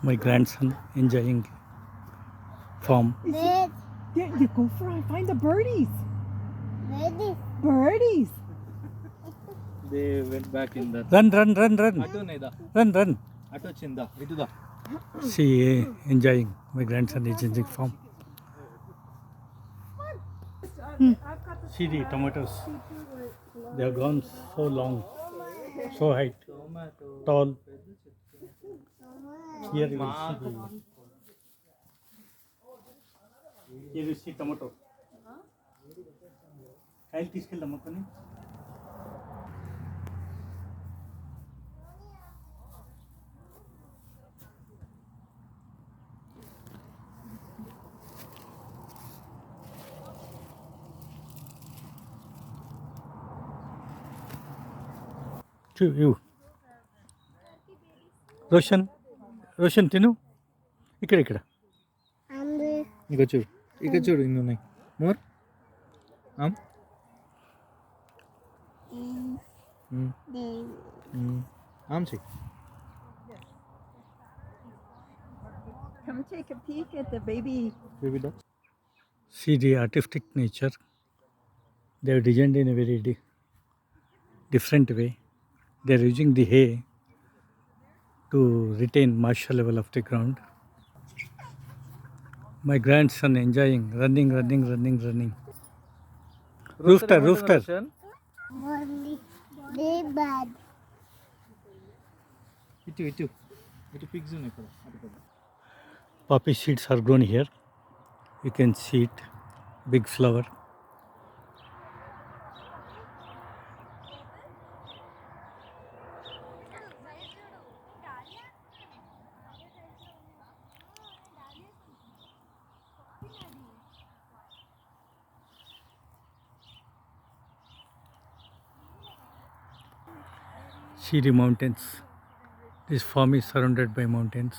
My grandson enjoying farm. Bird. Yeah, you go find the birdies. Bird. Birdies. They went back in the Run. Run. auto chinda iduda. See, enjoying. My grandson is enjoying farm. See the tomatoes. They have grown so long, so high, tall. Here you see tomato. కాయలు తీసుకెళ్దాం మొక్కని you. Roshan తిను ఇక్కడ ఇక చూడు ఇన్ని ఉన్నాయి more ఆమ్ చెయ్యి. Come take a peek at the baby. Baby duck. See the artistic nature. They have designed in a very different way. They are using the hay to retain moisture level of the ground. My grandson enjoying running. Rooster. Only big bird. ఇటు pigs ఉన్నాయి ఇక్కడ అటు కదా. Poppy seeds are grown here. You can see it. Big flower. See the mountains. This farm is surrounded by mountains.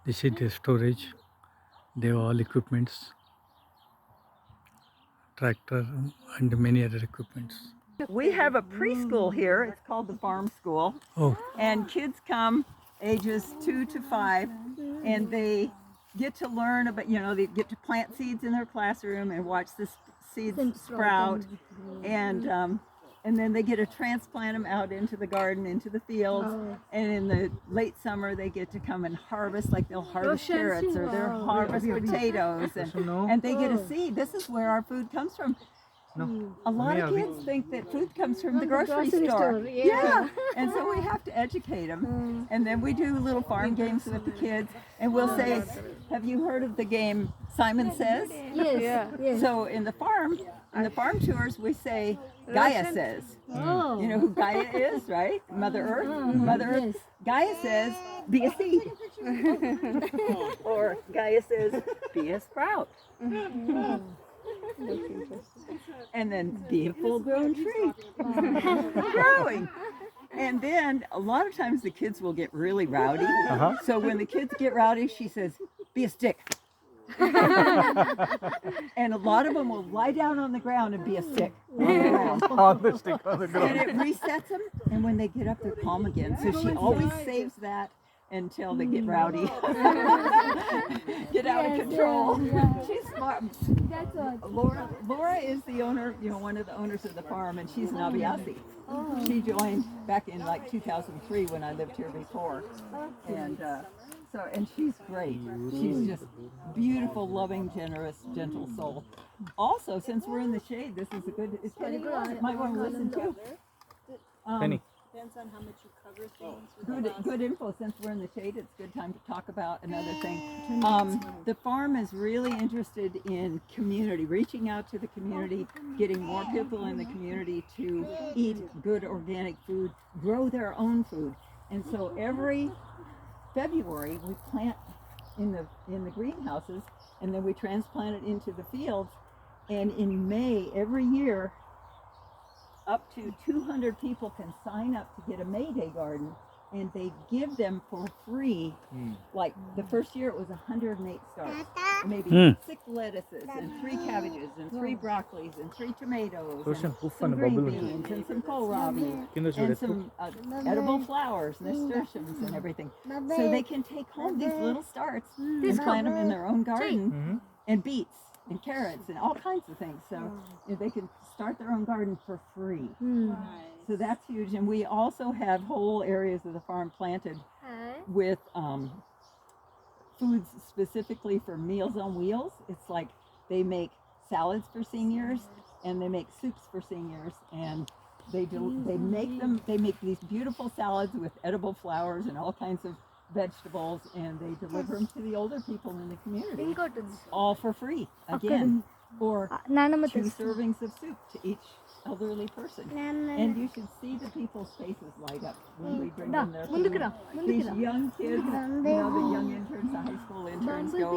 This is the storage. They have all equipments, tractor and many other equipments. We have a preschool here. It's called the Farm School. Oh, And kids come ages 2 to 5 and they get to learn about, they get to plant seeds in their classroom and watch the seeds sprout. And then they get to transplant them out into the garden, into the fields. And in the late summer, they get to come and harvest, like they'll harvest carrots or they'll harvest potatoes. And they get to see this is where our food comes from. A lot of kids think that food comes from the grocery store. Yeah. And so we have to educate them. And then we do little farm games with the kids. And we'll say, have you heard of the game Simon Says? Yes. So in the farm tours, we say, Gaia says. You know who Gaia is, right? Mother Earth. Mother Earth. Gaia says, be a seed. Or Gaia says, be a sprout. And then be a full-grown tree. Growing. And then a lot of times the kids will get really rowdy. So when the kids get rowdy, she says, be a stick. And a lot of them will lie down on the ground and be a stick on the ground. On the stick on the ground. And it resets them. And when they get up, they're calm again. So she always saves that until they get rowdy. Get out of control. She's smart. Laura is the owner, one of the owners of the farm, and she's Nabiasi. She joined back in like 2003 when I lived here before. And she's great. She's just beautiful, loving, generous, gentle soul. Also, since we're in the shade, this is a good. It's Penny might want to listen too. Penny. Depends on how much you cover things. Good info. Since we're in the shade, it's a good time to talk about another thing. The farm is really interested in community, reaching out to the community, getting more people in the community to eat good organic food, grow their own food. And so every February we plant in the greenhouses, and then we transplant it into the fields. And in May every year, up to 200 people can sign up to get a May Day garden and they give them for free. Like the first year, it was 108 stars, maybe 6 lettuces and 3 cabbages and 3 broccolis and 3 tomatoes, Roshan, and uff some అని green bubble beans and some kohlrabi కింద and చూడు some edible flowers, nasturtiums and everything. So they can take home these little starts and plant them in their own garden, and beets and carrots and all kinds of things. So they can start their own garden for free. So that's huge. And we also have whole areas of the farm planted with foods specifically for Meals on Wheels. It's like they make salads for seniors and they make soups for seniors, and they make these beautiful salads with edible flowers and all kinds of vegetables, and they deliver them to the older people in the community, all for free again, or 2 servings of soup to each elderly person. And you should see the people's faces light up when we bring them their food. These young kids, the young interns, the high school interns go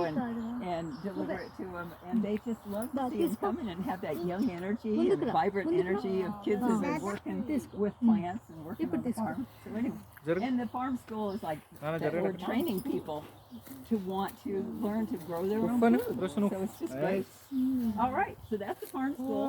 and deliver it to them, and they just love to see them come in and have that young energy and vibrant energy of kids who've been working with plants and working on the farm. So anyway, and the farm school is like we're training people to want to learn to grow their own food. So it's just great. All right, so that's the farm school.